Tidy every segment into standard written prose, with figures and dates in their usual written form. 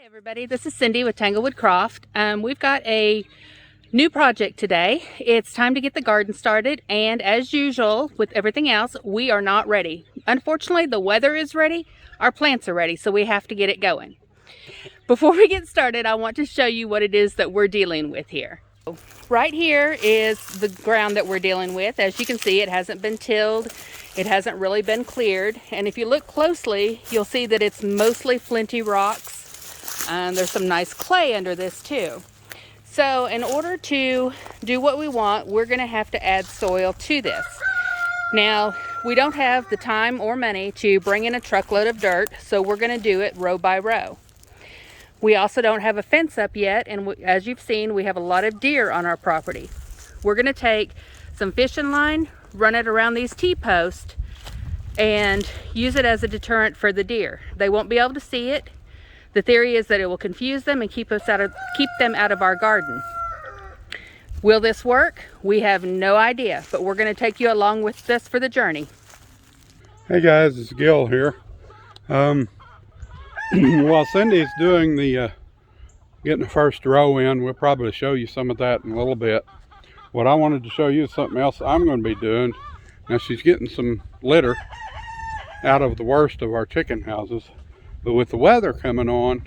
Everybody, this is Cindy with Tanglewood Croft. We've got a new project today. It's time to get the garden started, and as usual with everything else, we are not ready. Unfortunately, the weather is ready, our plants are ready, so we have to get it going. Before we get started, I want to show you what it is that we're dealing with here. Right here is the ground that we're dealing with. As you can see, it hasn't been tilled. It hasn't really been cleared, and if you look closely, you'll see that it's mostly flinty rocks. There's some nice clay under this too. So in order to do what we want, we're going to have to add soil to this. Now, we don't have the time or money to bring in a truckload of dirt, so we're going to do it row by row. We also don't have a fence up yet, and as you've seen, we have a lot of deer on our property. We're going to take some fishing line, run it around these T-posts, and use it as a deterrent for the deer. They won't be able to see it. The theory is that it will confuse them and keep them out of our garden. Will this work? We have no idea, but we're going to take you along with us for the journey. Hey guys, it's Gil here. While Cindy's doing the getting the first row in, we'll probably show you some of that in a little bit. What I wanted to show you is something else I'm going to be doing. Now, she's getting some litter out of the worst of our chicken houses. But with the weather coming on,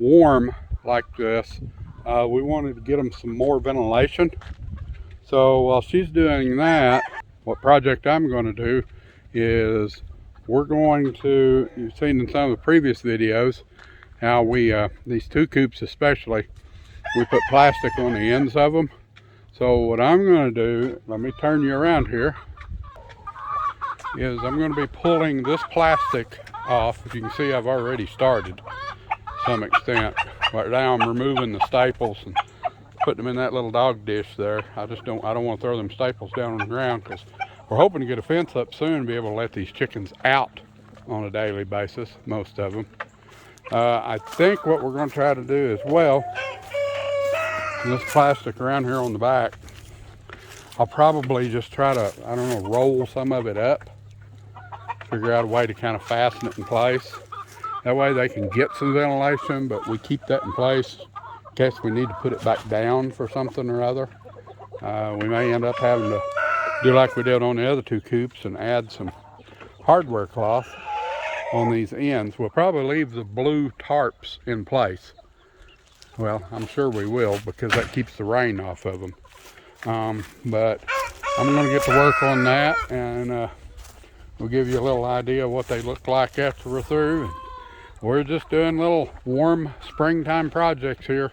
warm like this, we wanted to get them some more ventilation. So while she's doing that, what project I'm going to do is we're going to, you've seen in some of the previous videos, how we, these two coops especially, we put plastic on the ends of them. So what I'm going to do, let me turn you around here, is I'm going to be pulling this plastic off. As you can see, I've already started to some extent. Right now I'm removing the staples and putting them in that little dog dish there. I don't want to throw them staples down on the ground because we're hoping to get a fence up soon and be able to let these chickens out on a daily basis, most of them. I think what we're going to try to do as well, this plastic around here on the back, I'll probably just try to, I don't know, roll some of it up, figure out a way to kind of fasten it in place. That way they can get some ventilation, but we keep that in place in case we need to put it back down for something or other. We may end up having to do like we did on the other two coops and add some hardware cloth on these ends. We'll probably leave the blue tarps in place. Well, I'm sure we will because that keeps the rain off of them. But I'm going to get to work on that, and we'll give you a little idea of what they look like after we're through. And we're just doing little warm springtime projects here.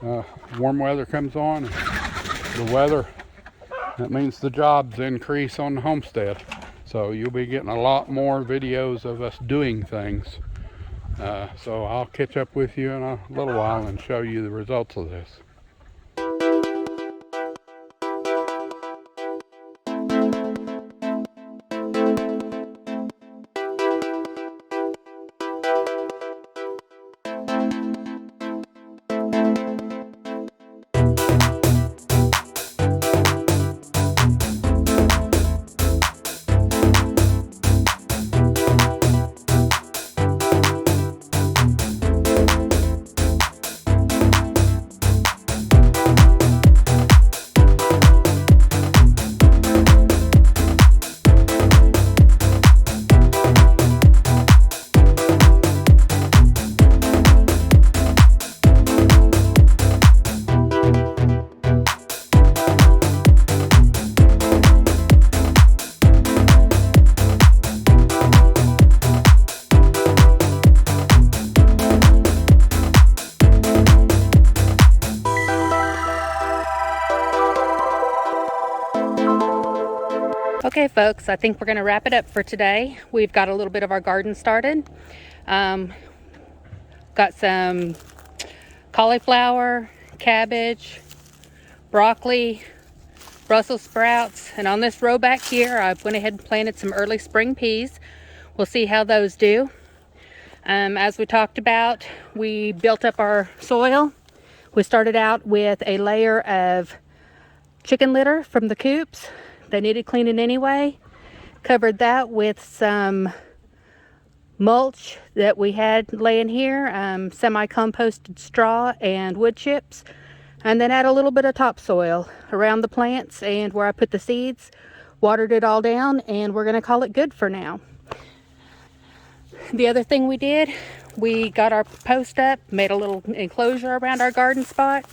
Warm weather comes on, and the weather, that means the jobs increase on the homestead. So you'll be getting a lot more videos of us doing things. So I'll catch up with you in a little while and show you the results of this. Okay folks, I think we're going to wrap it up for today. We've got a little bit of our garden started. Got some cauliflower, cabbage, broccoli, Brussels sprouts, and on this row back here I went ahead and planted some early spring peas. We'll see how those do. As we talked about, we built up our soil. We started out with a layer of chicken litter from the coops. They needed cleaning anyway. Covered that with some mulch that we had laying here, semi-composted straw and wood chips, and then add a little bit of topsoil around the plants and where I put the seeds, watered it all down, and we're going to call it good for now. The other thing we did, we got our post up, made a little enclosure around our garden spot.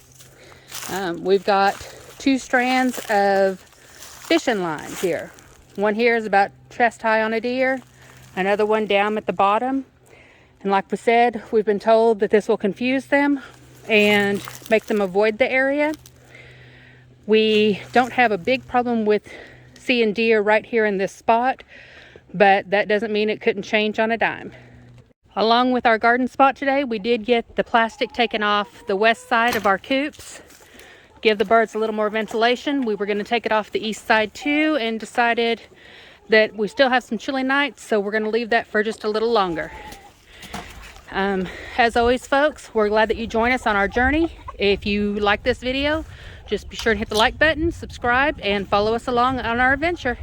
We've got 2 strands of fishing line here. One here is about chest high on a deer, another one down at the bottom. And like we said, we've been told that this will confuse them and make them avoid the area. We don't have a big problem with seeing deer right here in this spot, but that doesn't mean it couldn't change on a dime. Along with our garden spot today, we did get the plastic taken off the west side of our coops. Give the birds a little more ventilation. We were going to take it off the east side too, and decided that we still have some chilly nights, so we're going to leave that for just a little longer. As always, folks, we're glad that you join us on our journey. If you like this video, just be sure to hit the like button, subscribe, and follow us along on our adventure.